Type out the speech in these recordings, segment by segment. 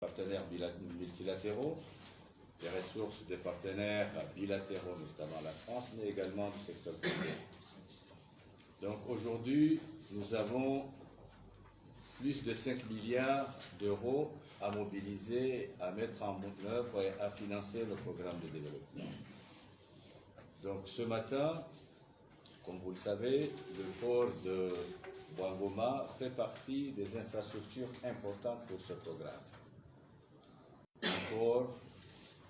partenaires multilatéraux, des ressources des partenaires bilatéraux, notamment la France, mais également du secteur privé. Donc aujourd'hui, nous avons plus de 5 milliards d'euros à mobiliser, à mettre en œuvre et à financer le programme de développement. Donc ce matin, comme vous le savez, le port de Bouangoma fait partie des infrastructures importantes pour ce programme. Un port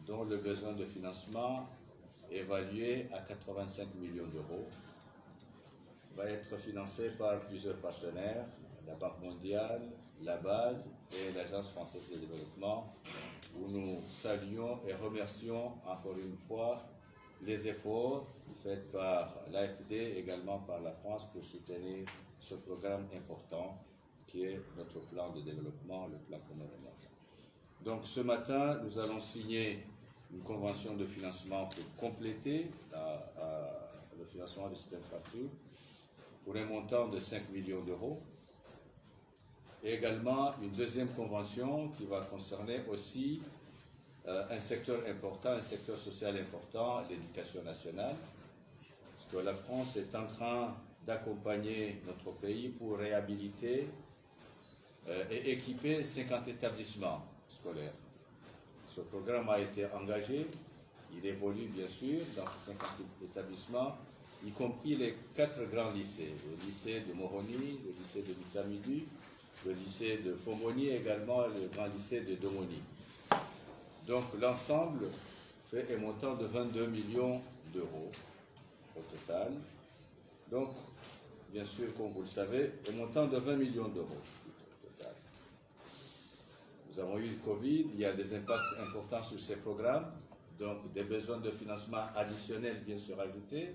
dont le besoin de financement évalué à 85 millions d'euros va être financé par plusieurs partenaires, la Banque mondiale, la BAD et l'Agence française de développement, où nous saluons et remercions encore une fois les efforts faits par l'AFD et également par la France pour soutenir ce programme important qui est notre plan de développement, le plan communautaire. Donc ce matin, nous allons signer une convention de financement pour compléter le financement du système FATU pour un montant de 5 millions d'euros. Et également une deuxième convention qui va concerner aussi un secteur important, un secteur social important, l'éducation nationale, parce que la France est en train d'accompagner notre pays pour réhabiliter et équiper 50 établissements scolaires. Ce programme a été engagé, il évolue bien sûr dans ces 50 établissements, y compris les 4 grands lycées, le lycée de Moroni, le lycée de Mitsamidi, le lycée de Fomoni et également le grand lycée de Domoni. Donc l'ensemble fait un montant de 22 millions d'euros au total. Donc, bien sûr, comme vous le savez, un montant de 20 millions d'euros au total. Nous avons eu le Covid, il y a des impacts importants sur ces programmes, donc des besoins de financement additionnels viennent se rajouter.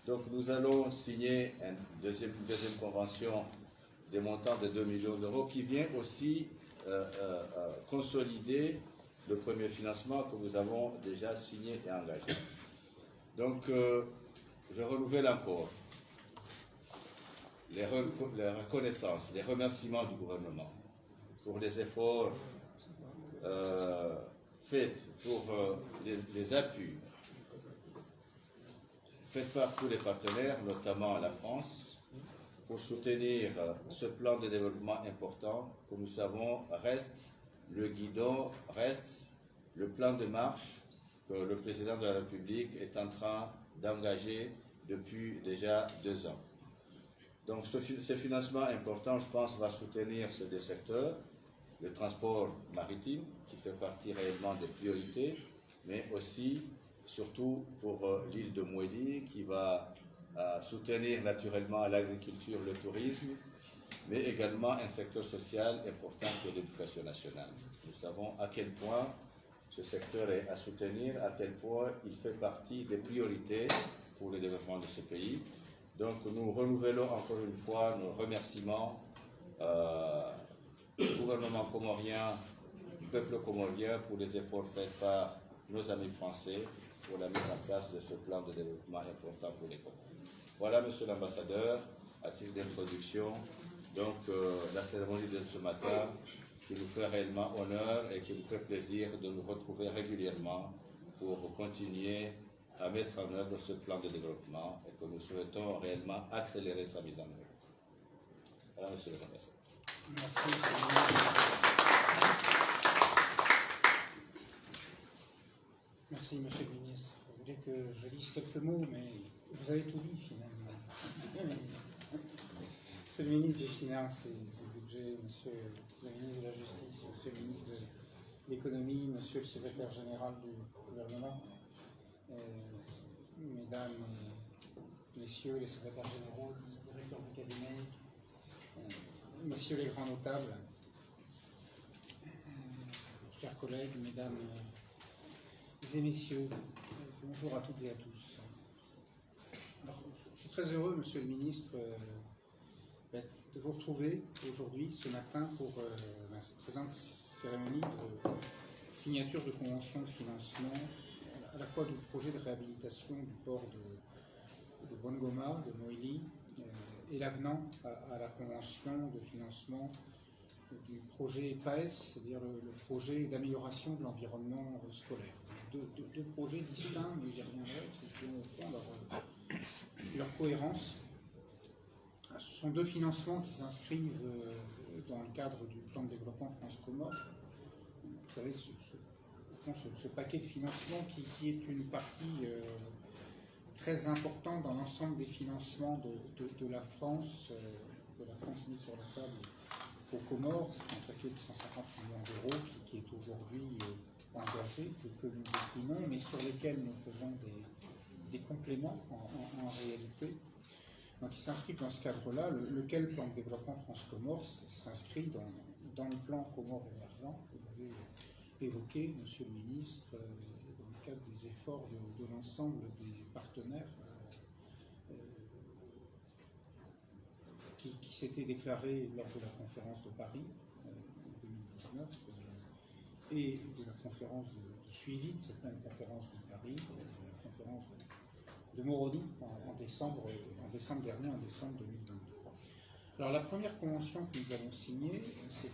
Donc nous allons signer une deuxième convention des montants de 2 millions d'euros qui vient aussi consolider le premier financement que nous avons déjà signé et engagé. Donc je renouvelle encore les reconnaissances, les remerciements du gouvernement pour les efforts faits, pour les appuis faits par tous les partenaires, notamment la France, pour soutenir ce plan de développement important que nous savons reste le guidon, reste le plan de marche que le président de la République est en train d'engager depuis déjà 2 ans. Donc ce financement important, je pense, va soutenir ces 2 secteurs, le transport maritime, qui fait partie réellement des priorités, mais aussi, surtout pour l'île de Mouéli, qui va soutenir naturellement l'agriculture, le tourisme, mais également un secteur social important qui est l'éducation nationale. Nous savons à quel point ce secteur est à soutenir, à quel point il fait partie des priorités pour le développement de ce pays. Donc nous renouvelons encore une fois nos remerciements au gouvernement comorien, du peuple comorien pour les efforts faits par nos amis français pour la mise en place de ce plan de développement important pour les Comores. Voilà, monsieur l'ambassadeur, à titre d'introduction, donc la cérémonie de ce matin qui nous fait réellement honneur et qui nous fait plaisir de nous retrouver régulièrement pour continuer à mettre en œuvre ce plan de développement et que nous souhaitons réellement accélérer sa mise en œuvre. Voilà, monsieur l'ambassadeur. Merci. Merci, monsieur le ministre. Vous voulez que je lise quelques mots, mais vous avez tout dit finalement. Monsieur le ministre des Finances et du Budget, monsieur le ministre de la Justice, monsieur le ministre de l'Économie, monsieur le secrétaire général du gouvernement, mesdames et messieurs les secrétaires généraux, les directeurs du cabinet, messieurs les grands notables, chers collègues, mesdames et messieurs, bonjour à toutes et à tous. Alors, je suis très heureux, monsieur le ministre, de vous retrouver aujourd'hui, ce matin, pour cette présente cérémonie de signature de convention de financement, à la fois du projet de réhabilitation du port de Bouangoma, de Moïli, et l'avenant à la convention de financement du projet PAES, c'est-à-dire le projet d'amélioration de l'environnement scolaire. Deux projets distincts, mais j'y reviendrai, qui ont leur cohérence. Ce sont deux financements qui s'inscrivent dans le cadre du plan de développement France-Comores. Vous savez, ce paquet de financement qui est une partie très importante dans l'ensemble des financements de la France, que la France mise sur la table aux Comores. C'est un paquet de 150 millions d'euros qui est aujourd'hui engagé, que nous déclinons, mais sur lesquels nous faisons des compléments en réalité. Donc il s'inscrit dans ce cadre-là, lequel plan de développement France-Comores s'inscrit dans le plan Comores émergent que vous avez évoqué, Monsieur le Ministre, dans le cadre des efforts de l'ensemble des partenaires qui s'étaient déclarés lors de la conférence de Paris en 2019 et de la conférence de suivi de cette même conférence de Paris, la conférence de Moroni en décembre dernier, en décembre 2022. Alors la première convention que nous avons signée, c'est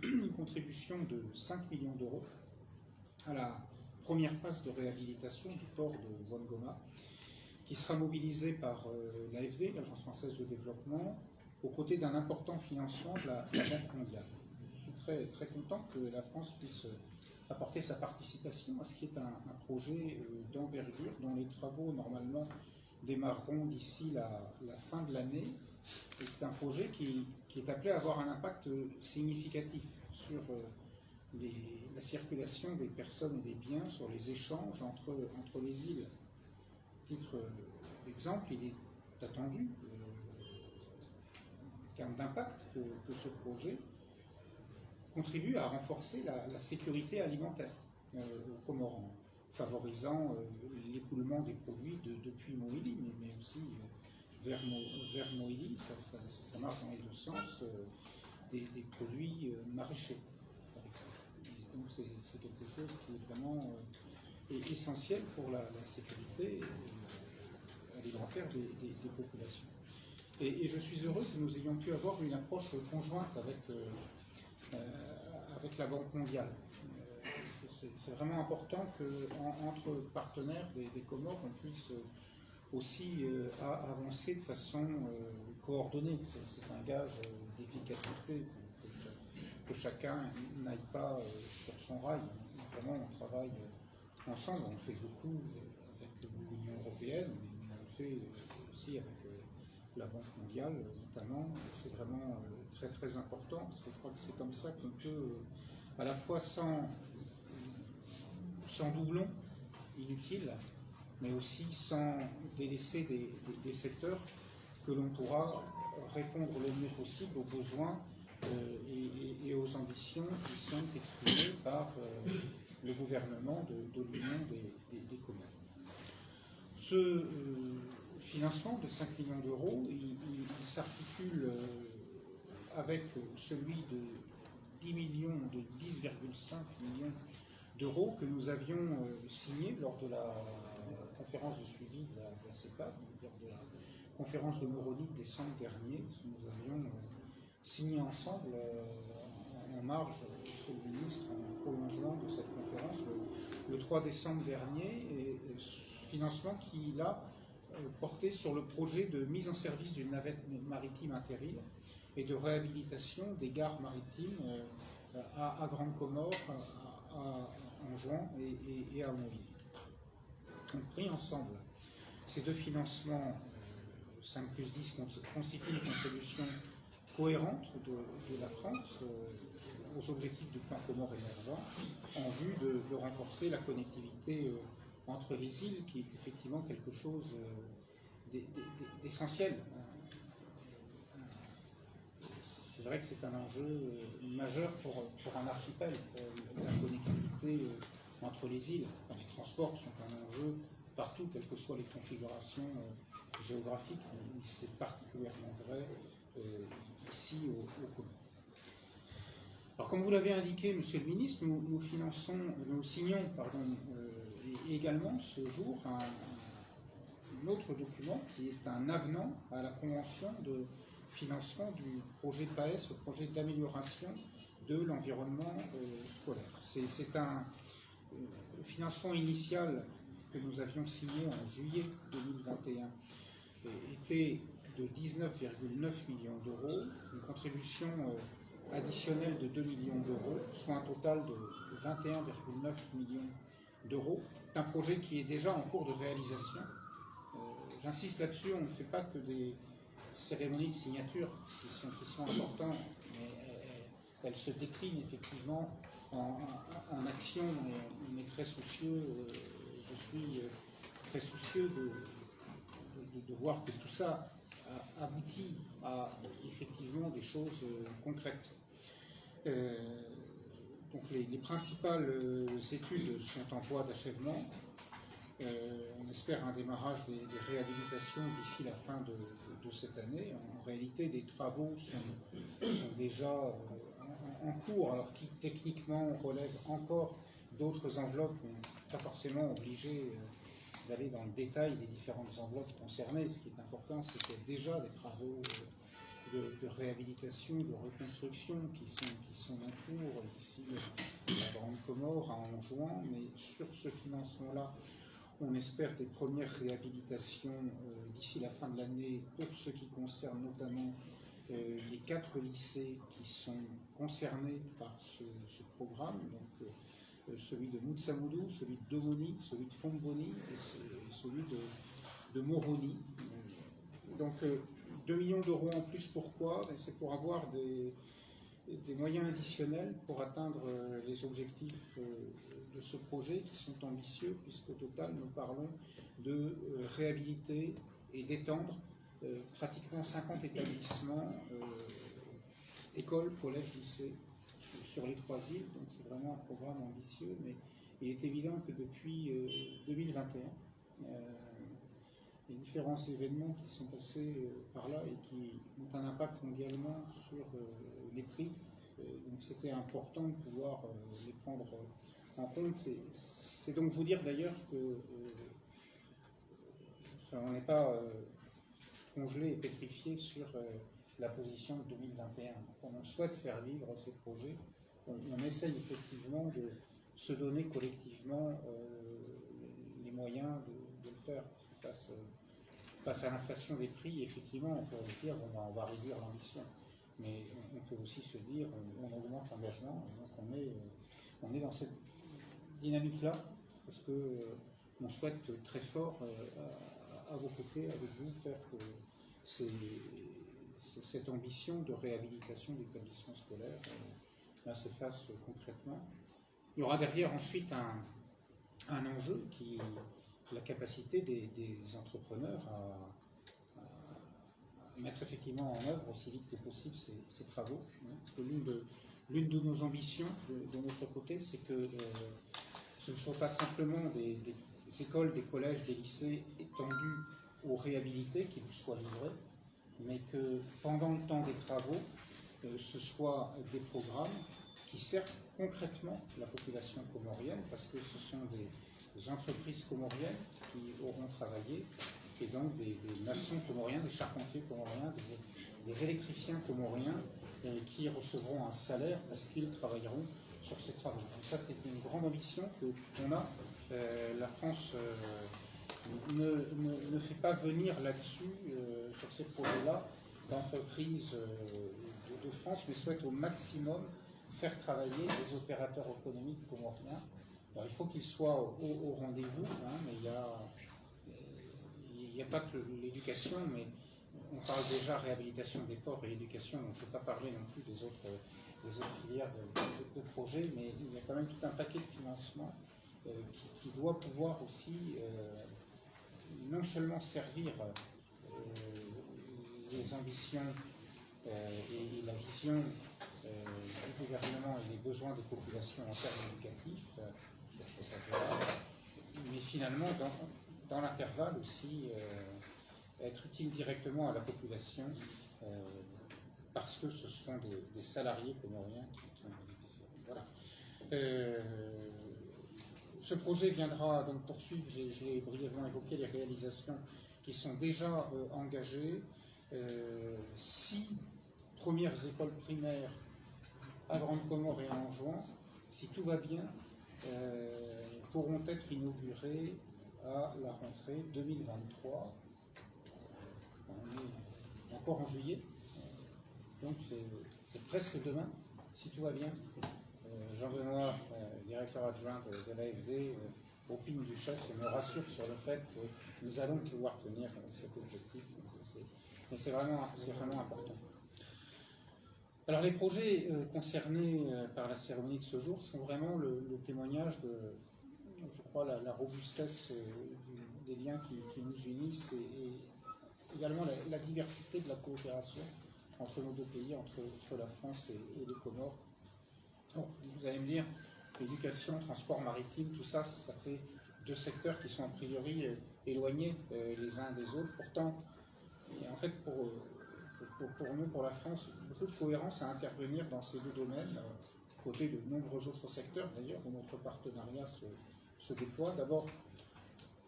une contribution de 5 millions d'euros à la première phase de réhabilitation du port de Wangoma, qui sera mobilisée par l'AFD, l'Agence française de développement, aux côtés d'un important financement de la Banque mondiale. Je suis très, très content que la France puisse apporter sa participation à ce qui est un projet d'envergure dont les travaux normalement démarreront d'ici la fin de l'année. Et c'est un projet qui est appelé à avoir un impact significatif sur la circulation des personnes et des biens, sur les échanges entre les îles. À titre d'exemple, il est attendu, en termes d'impact, que ce projet contribue à renforcer la sécurité alimentaire aux Comorans, favorisant l'écoulement des produits depuis Moïli, mais aussi vers Moïli, ça marche dans les deux sens, des produits maraîchers, par exemple. Et donc c'est quelque chose qui est vraiment essentiel pour la sécurité alimentaire des populations. Et je suis heureux que nous ayons pu avoir une approche conjointe avec la Banque mondiale. C'est vraiment important qu'entre partenaires des Comores, on puisse aussi avancer de façon coordonnée. C'est un gage d'efficacité, que chacun n'aille pas sur son rail. Vraiment, on travaille ensemble, on fait beaucoup avec l'Union européenne, mais on le fait aussi avec la Banque mondiale notamment. C'est vraiment très très important, parce que je crois que c'est comme ça qu'on peut, à la fois sans doublon inutile, mais aussi sans délaisser des secteurs, que l'on pourra répondre le mieux possible aux besoins et aux ambitions qui sont exprimées par le gouvernement de l'Union des Comores. Ce financement de 5 millions d'euros, il s'articule avec celui de 10,5 millions d'euros que nous avions signé lors de la conférence de suivi de la CEPA, lors de la conférence de Moroni de décembre dernier. Nous avions signé ensemble en marge, Monsieur le Ministre, en prolongement de cette conférence le 3 décembre dernier, et financement qui, là, portait sur le projet de mise en service d'une navette maritime interile et de réhabilitation des gares maritimes à Grande Comore, à Anjouan et à Moïli. Donc, pris ensemble, ces deux financements, 5 plus 10, constituent une contribution cohérente de la France aux objectifs du plan Comores émergent, en vue de renforcer la connectivité entre les îles, qui est effectivement quelque chose d'essentiel. C'est vrai que c'est un enjeu majeur pour un archipel, la connectivité entre les îles. Enfin, les transports sont un enjeu partout, quelles que soient les configurations géographiques, mais c'est particulièrement vrai ici au Comores. Alors, comme vous l'avez indiqué, Monsieur le Ministre, nous signons également ce jour un autre document qui est un avenant à la Convention de financement du projet PAES, le projet d'amélioration de l'environnement scolaire. C'est un financement initial que nous avions signé en juillet 2021 était de 19,9 millions d'euros, une contribution additionnelle de 2 millions d'euros, soit un total de 21,9 millions d'euros. C'est un projet qui est déjà en cours de réalisation. J'insiste là-dessus, on ne fait pas que des cérémonies de signature qui sont importantes, mais elles se déclinent effectivement en action, et on est très soucieux, je suis très soucieux de voir que tout ça aboutit à effectivement des choses concrètes. Donc les principales études sont en voie d'achèvement. On espère un démarrage des réhabilitations d'ici la fin de cette année. En réalité, des travaux sont déjà en cours, alors qui techniquement relèvent encore d'autres enveloppes, mais pas forcément obligés d'aller dans le détail des différentes enveloppes concernées. Ce qui est important, c'est qu'il y a déjà des travaux de réhabilitation, de reconstruction qui sont en cours ici la Grande Comore à Anjouan, mais sur ce financement-là, on espère des premières réhabilitations d'ici la fin de l'année pour ce qui concerne notamment les 4 lycées qui sont concernés par ce programme, donc celui de Moutsamoudou, celui de Domoni, celui de Fomboni et celui de Moroni. Donc 2 millions d'euros en plus, pourquoi? C'est pour avoir des moyens additionnels pour atteindre les objectifs de ce projet qui sont ambitieux, puisqu'au total nous parlons de réhabiliter et d'étendre pratiquement 50 établissements, écoles, collèges, lycées, sur les 3 îles. Donc c'est vraiment un programme ambitieux, mais il est évident que depuis 2021, les différents événements qui sont passés par là et qui ont un impact mondialement sur les prix, donc c'était important de pouvoir les prendre en compte. C'est donc vous dire d'ailleurs que on n'est pas congelé et pétrifié sur la position de 2021. Donc, on souhaite faire vivre ces projets. On essaye effectivement de se donner collectivement les moyens de le faire. Face à l'inflation des prix, effectivement, on peut se dire on va réduire l'ambition. Mais on peut aussi se dire on augmente l'engagement. Donc on est dans cette dynamique-là parce que on souhaite très fort à vos côtés, avec vous, faire que cette ambition de réhabilitation d'établissements scolaires se fasse concrètement. Il y aura derrière ensuite un enjeu qui est la capacité des entrepreneurs à mettre effectivement en œuvre aussi vite que possible ces travaux. Parce que l'une de nos ambitions de notre côté, c'est que ce ne sont pas simplement des écoles, des collèges, des lycées étendus ou réhabilités qui nous soient livrés, mais que pendant le temps des travaux, ce soit des programmes qui servent concrètement la population comorienne, parce que ce sont des entreprises comoriennes qui auront travaillé, et donc des maçons comoriens, des charpentiers comoriens, des électriciens comoriens qui recevront un salaire parce qu'ils travailleront sur ces travaux. Donc ça, c'est une grande ambition qu'on a. La France ne fait pas venir là-dessus, sur ces projets-là, d'entreprises de France, mais souhaite au maximum faire travailler les opérateurs économiques comoriens. Alors, il faut qu'ils soient au rendez-vous, mais il n'y a pas que l'éducation, mais on parle déjà réhabilitation des ports et éducation, donc je ne vais pas parler non plus des autres filières de projets, mais il y a quand même tout un paquet de financement qui doit pouvoir aussi non seulement servir les ambitions et la vision du gouvernement et les besoins des populations en termes éducatifs sur ce projet-là, mais finalement dans l'intervalle aussi être utile directement à la population parce que ce seront des salariés comoriens qui en bénéficieront. Voilà. Ce projet viendra donc poursuivre, j'ai brièvement évoqué les réalisations qui sont déjà engagées. 6 premières écoles primaires à Grande Comore et à Anjouan, si tout va bien, pourront être inaugurées à la rentrée 2023. On est encore en juillet, donc c'est presque demain, si tout va bien. Jean Benoît, directeur adjoint de l'AFD, opine du chef et me rassure sur le fait que nous allons pouvoir tenir cet objectif. Mais c'est vraiment important. Alors les projets concernés par la cérémonie de ce jour sont vraiment le témoignage de, je crois, la robustesse des liens qui nous unissent et également la diversité de la coopération entre nos deux pays, entre la France et les Comores. Bon, vous allez me dire, éducation, transport maritime, tout ça, ça fait 2 secteurs qui sont a priori éloignés les uns des autres. Pourtant, en fait, pour nous, pour la France, beaucoup de cohérence à intervenir dans ces 2 domaines, côté de nombreux autres secteurs d'ailleurs, où notre partenariat se déploie. D'abord,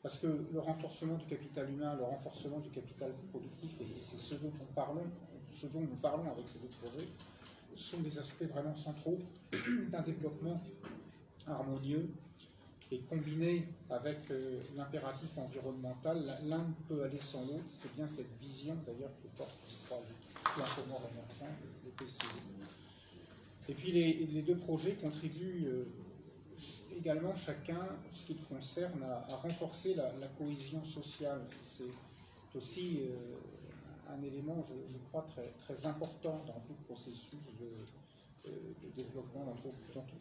parce que le renforcement du capital humain, le renforcement du capital productif, et c'est ce dont nous parlons avec ces 2 projets, sont des aspects vraiment centraux d'un développement harmonieux et combiné avec l'impératif environnemental. L'un ne peut aller sans l'autre, c'est bien cette vision d'ailleurs que porte le plan Comores émergent, le PCI. Et puis les 2 projets contribuent également chacun, pour ce qui le concerne, à renforcer la cohésion sociale. C'est aussi un élément, je crois, très important dans tout processus de développement, dans tout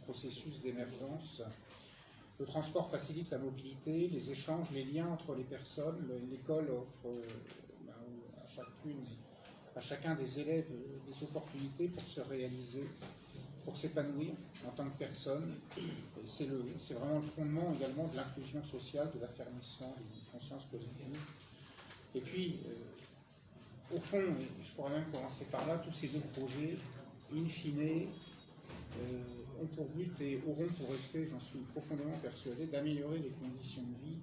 processus d'émergence. Le transport facilite la mobilité, les échanges, les liens entre les personnes. L'école offre à chacun des élèves des opportunités pour se réaliser, pour s'épanouir en tant que personne. C'est vraiment le fondement également de l'inclusion sociale, de l'affermissement d'une conscience collective. Et puis, au fond, et je pourrais même commencer par là, tous ces 2 projets, in fine, ont pour but et auront pour effet, j'en suis profondément persuadé, d'améliorer les conditions de vie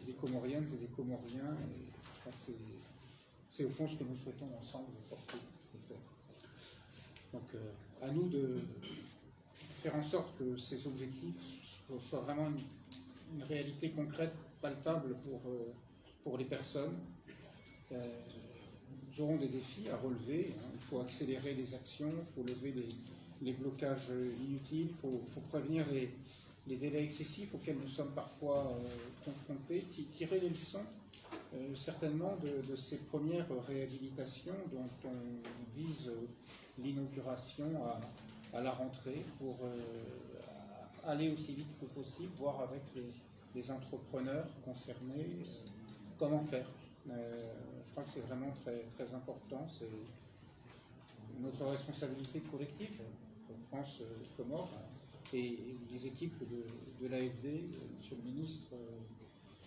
des Comoriennes et des Comoriens. Et je crois que c'est au fond ce que nous souhaitons ensemble porter et faire. Donc, à nous de faire en sorte que ces objectifs soient vraiment une réalité concrète, palpable pour les personnes. Nous aurons des défis à relever. Il faut accélérer les actions, il faut lever les blocages inutiles, il faut prévenir les délais excessifs auxquels nous sommes parfois confrontés, tirer les leçons certainement de ces premières réhabilitations dont on vise l'inauguration à la rentrée pour aller aussi vite que possible, voir avec les entrepreneurs concernés comment faire. Je crois que c'est vraiment très, très important. C'est notre responsabilité collective, France, Comores, et les équipes de l'AFD, Monsieur le Ministre,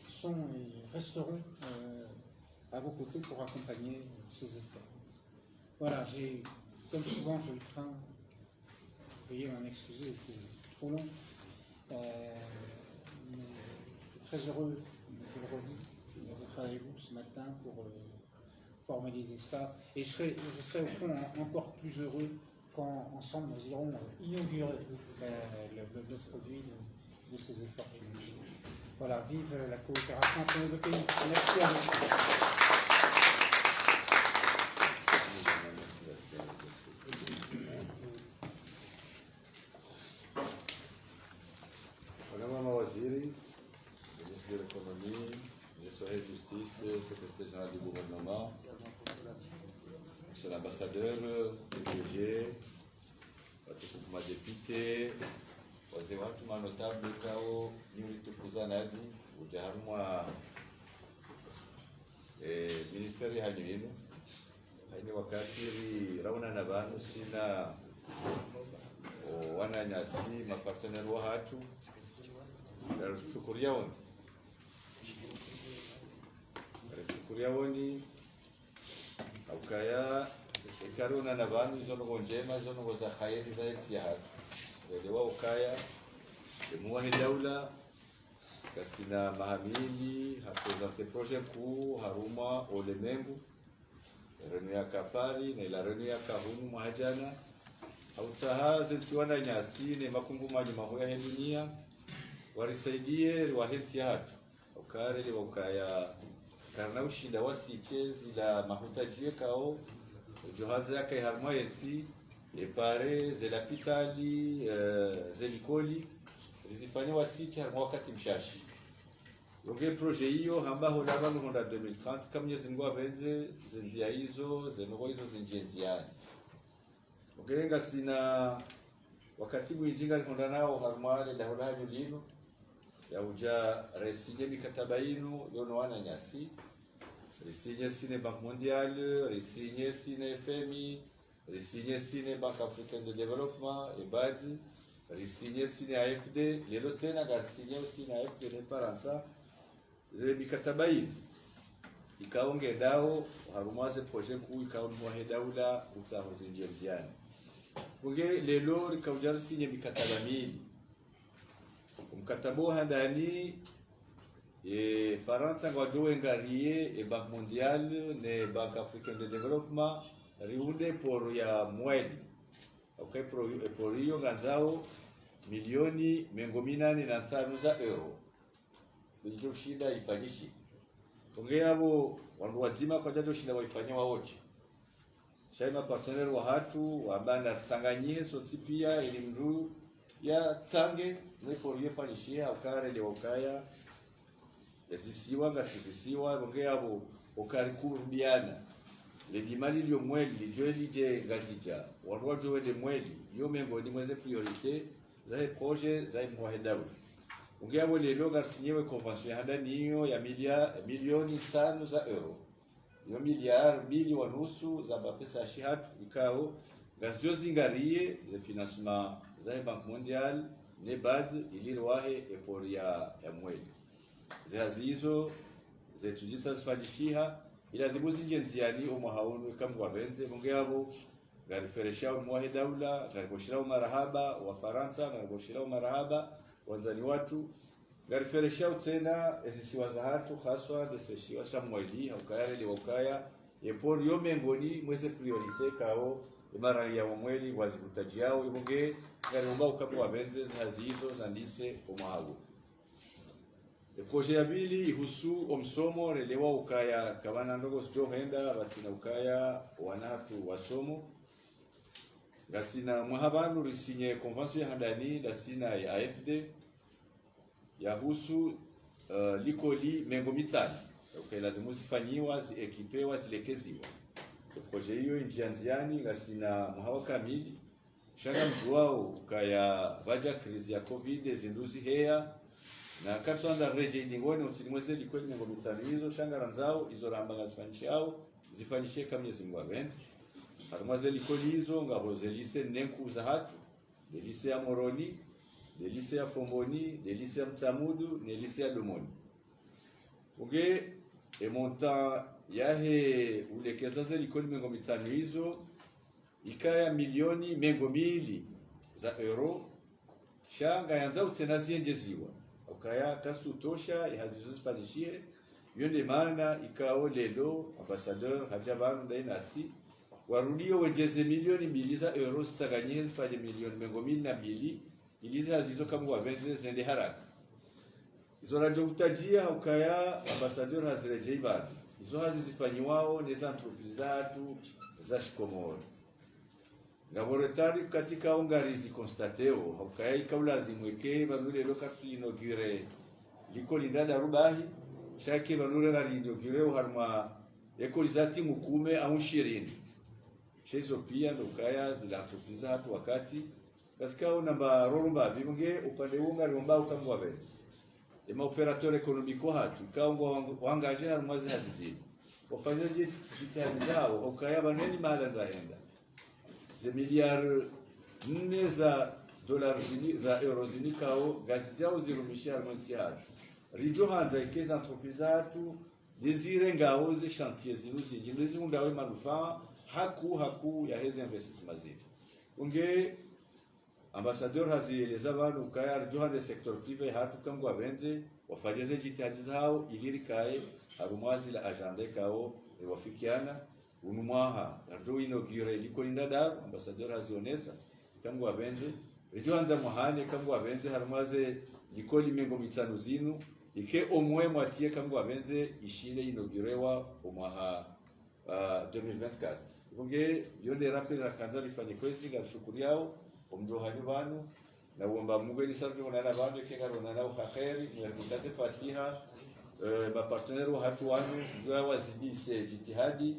sont et resteront à vos côtés pour accompagner ces efforts. Voilà, comme souvent, je le crains, veuillez m'en excuser, c'est trop long. Mais je suis très heureux, je le redis, d'être avec vous ce matin pour formaliser ça. Et je serai au fond encore plus heureux quand ensemble nous irons inaugurer le produit de ces efforts financiers. Voilà, vive la coopération entre nos 2 pays. Merci à vous. Ministre de l'économie, ministre de la justice, secrétaire général du gouvernement, monsieur l'ambassadeur, DG, watukufu madepite, wazee watu manotable kao niulitukuza nadi utaharumwa ministeri hanyu hino haini wakati rauna na vanu sina wananyasi maparteneri wa hatu Shukuria woni aukaya ikaruna na vanu zono njema zono za khairi za nchi hatu elewa ukaya muwahi daula kasina mahamili hapresente projet ku haruma olemengu renu ya kapari na ila renu ya kahunu mahajana hautaha zensiwana nyasi ne makungu maji mahoya he dunia warisaidie wahensi hatu ukare ukaya karna ushinda wasiche zila mahutajie kao johaza yake harma yensi epare zelapitali zelikoli zifanya wasiche harma wakati mshashi Roge projet hiyo ambaho labano honda 2030 kama Mwenyezi Mungu apenze zinjia hizo zenogo hizo zinjenziani. Ogelenga sina wakati mwinjinga honda nao harmale la hola lino ya uja resinye mikataba ino yono wana nyasi resinye sine Banque Mondiale, resinye sine FMI, resinye sine Banque Africaine de Développement EBAD, resinye sine AFD, lelo tena garsinye sine AFD ne Faransa zile mikataba hii ikaonge dao harumaze projet kuu ikaonwa hedaula utaho zinjia mziani kunge lelo likaujar sinye mikataba mili mkatabo handani Faransa ngwajowe ngarie Banque Mondiale ne Banque Africaine de Développement riunde por ya mweli okay por hiyo ganzao milioni mengominani na nsanu za euro Bijo shida ifanyishi. Ongea abo wandu wazima kwa jajo shida waifanya waoche. Shaima partner wa hatu wabanda tsanganyie so tipia ili mru ya tsange nepo yefanyishia ukare le ukaya yasisiwa gasisiwa ongea abo ukari kurudiana. Le dimali lyo mweli lijoeli je ngazija. Wandu wajowe de mweli yo mengo ni mweze priorite za projet za muhedawu. Ungea lelo garsinyewe convention handa niyo ya milioni 5 za euro. Yo miliard mbili wa nusu za mapesa shihatu ikao gazio zingarie ze financement za Banque Mondiale ne BAD ilirwahe epori ya mweli. Ze hazizo ze tujisa zifadishiha ila dibuzi njenziani umuhaunu kamgwa benze mungeabo gariferesha umwahe daula garikoshira umarahaba wa Faransa garikoshira umarahaba wanzani watu gariferesha tena esisiwa za hatu haswa deseshiwa shamweli ukayare li ukaya epor yo mengoni mweze priorite kao mara ya mweli wazikutajiao ibonge garomba ukapo wabenze hazizo zandise umahabu projet ya bili ihusu omsomo relewa ukaya kabana ndogo sio henda batina ukaya wanatu wasomo gasina mwahabanu risinye convention handani dasina ya AFD yahusu likoli mengo mitani ukela zimuzifanyiwa ziekipewa zilekeziwa projet hiyo injianziani gasina mhawa kamili shanga mjuao ukaya vaja krizi ya covid zinduzi heya na kapsanda reje ndingoni utinimweze likoli mengo mitani hizo shanga ranzao izo ramba gasifanyishao zifanyishe kama Mwenyezi Mungu abenzi Harumaze likoli hizo ngabo zelise nenku za hatu delise ya Moroni delise ya Fomboni delise ya Mtamudu delise ya Domoni uge montant yahe ulekeza ze likoli mengo mitano hizo ikaya milioni mengo mili za euro shanga yanza utenazi enjeziwa ukaya kasu tosha ihazizifanyishie yone maana ikao lelo ambassadeur hajabanu dainasi warudio wejeze milioni mbili za euro zitaganyie zifanye milioni mengo mili na mbili iliza zizo kama wabenze zende haraka izo rajo utajia ukaya ambassadeur hazirejei bado izo hazizifanyiwao neza entreprise zatu za shikomoro laboratoire katika ongarizi constateo ukaya ikaula zimweke banule lokatu inaugure likoli ndada rubahi shake banule ngari inaugure harma ekolizati mukume au 20 shezo pia ndokaya zila entreprise hatu wakati katika namba rolumba bibunge upande unga romba ukamwa benzi ema operateur economico hatu kaongo wangaje harmazi hazizi wafanyaje jitihadi zao ukaya baneni mala ndaenda ze miliard 4 za dollars za euro zinikao gazi jao zirumishia harmazi hatu rijo hanza ikeza entreprise hatu desire ngao ze chantier zinuzi njimezi undawe manufaa haku ya hezi investissement zile unge ambassadeur hazieleza bantu ukaya rjo hande sector privé hatu kangwa benze wafanyeze jitihadi zao iliri kae harumwazi la agenda kao wafikiana unumwaha arjo inaugure likolinda dar ambassadeur azionesa kangu abenze rejo anza muhane kangu abenze harmaze likoli mengo mitsano zinu ike omwe mwatie kangu abenze ishile inaugurewa omwaha 2024 bunge yonde rappel rakanza lifanye kwezi gashukuri yao omjohani banu na uomba Mungu ili sarjo na banu kengaro na nao kheri mwendaze fatiha maparteneri wa hatu wanu ndio wazidishe jitihadi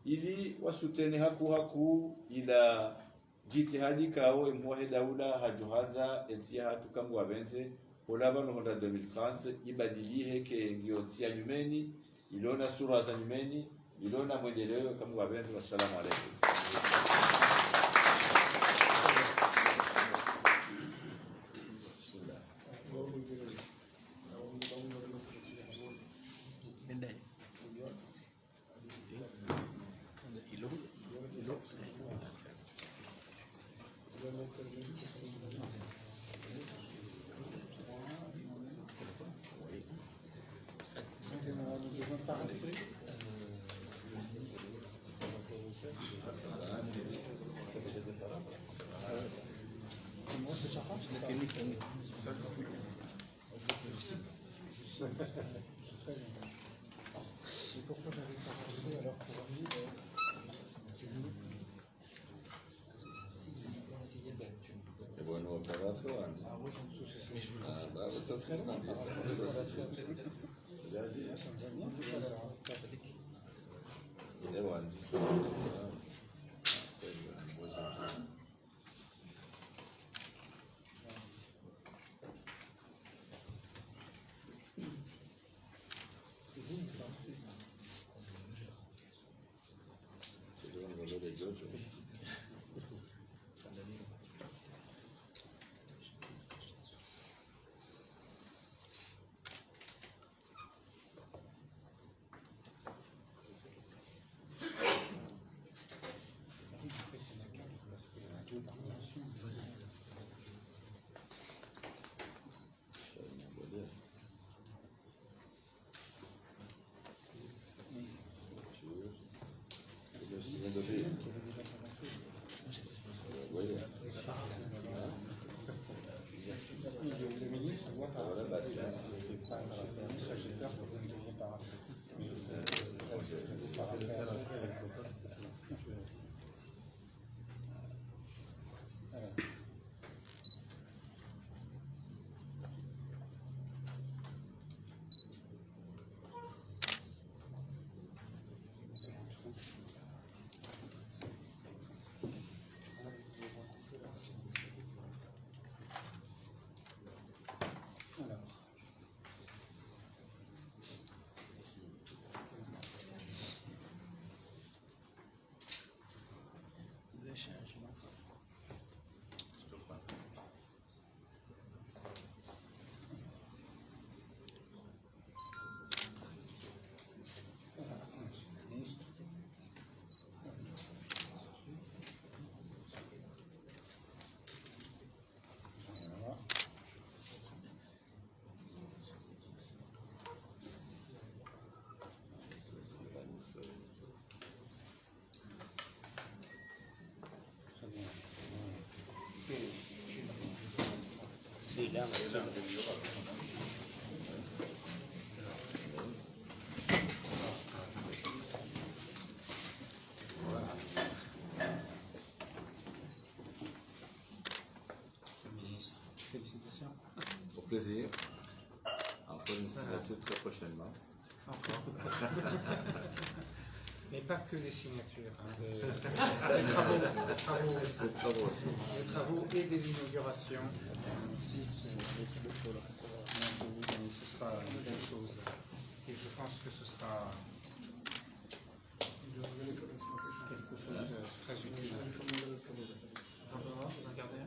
ili wasutene haku ila jitihadi kao mwahe daula hajuhanza ensi hatu kangu abenze olaba no honda 2030 ibadilie ke ngio tia nyumeni ilona sura za nyumeni ilona mwendeleo kangu abenze. Wassalamu alaikum. Et pourquoi j'avais pas pensé alors pour lui Bueno, operato anche. Ah oui, je me soucie. Ah, bah, ça serait sympa. Ça me va bien tout ça alors. Et voilà. Le ministre voit par rapport à ça, j'ai peur que vous ne deviez pas rappeler. Alors. Félicitations. Au plaisir. Encore une signature très prochainement. Encore. Mais pas que les signatures, hein, les travaux et des inaugurations. Ce sera une belle chose. Et je pense que ce sera quelque chose de très utile. Jean-Benoît, vous en gardez un?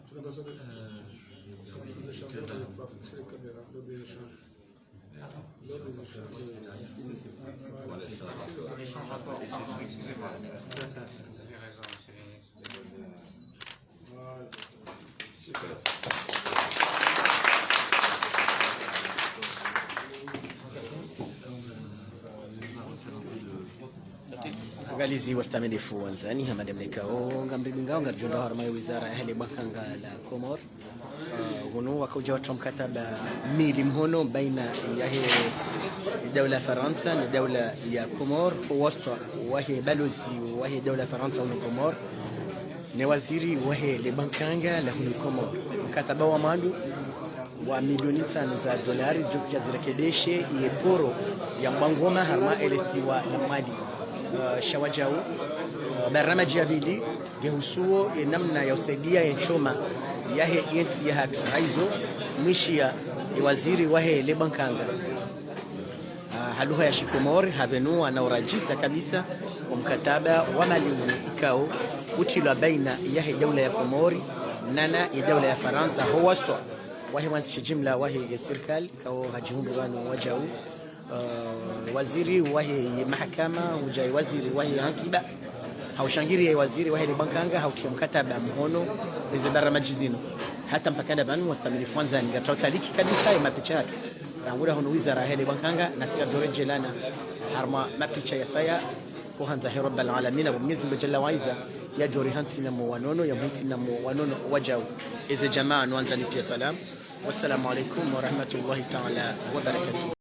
Dans l'échange rapport, pardon, excusez-moi. Vous avez raison, monsieur le ministre. Super. Wangalizi wastamilifu wanzani hamada mlikao ngamribingao ngarjunda harma ya wizara ya hali bakanga la Komor hunu wakauja watu mkataba mili mhono baina ya dawla Faransa na dawla ya Komor wasta wahi balozi wahi dawla Faransa na Komor ni waziri wahi libankanga la hunu Komor mkataba wa mandu wa milioni 5 za dolari jokja zirekedeshe yeporo ya mbangoma harma elesiwa na mali shawajau barnamaji ya bili gehusuo namna ya usaidia ya choma yahe yensi ya hatu haizo mwishia waziri wahe lebankanga haluha ya shikomori havenua na urajisa kabisa wa mkataba wa malimu ikao utilwa baina yahe dawla ya Komori nana ya dawla ya Faransa huwasto wahe wansi jimla wahe ya serikali kao hajihundu wanu wajau waziri wahi mahakama hujai waziri wahi hankiba haushangiri ya waziri wahi libankanga hautia mkataba mhono hizi baramaji zino hata mpakanda banu wastamilifu wanzani gatautaliki kabisa ya mapicha hatu rangura hono wizara ya libankanga na siya doreje lana harma mapicha ya saya kuhanza he rabbal alamin wa mwenyezi Mungu jalla waiza ya jori hansi na wanono ya hansi na wanono wajau izi jamaa nuanzani pia salam wassalamu alaikum wa rahmatullahi ta'ala wa barakatuh.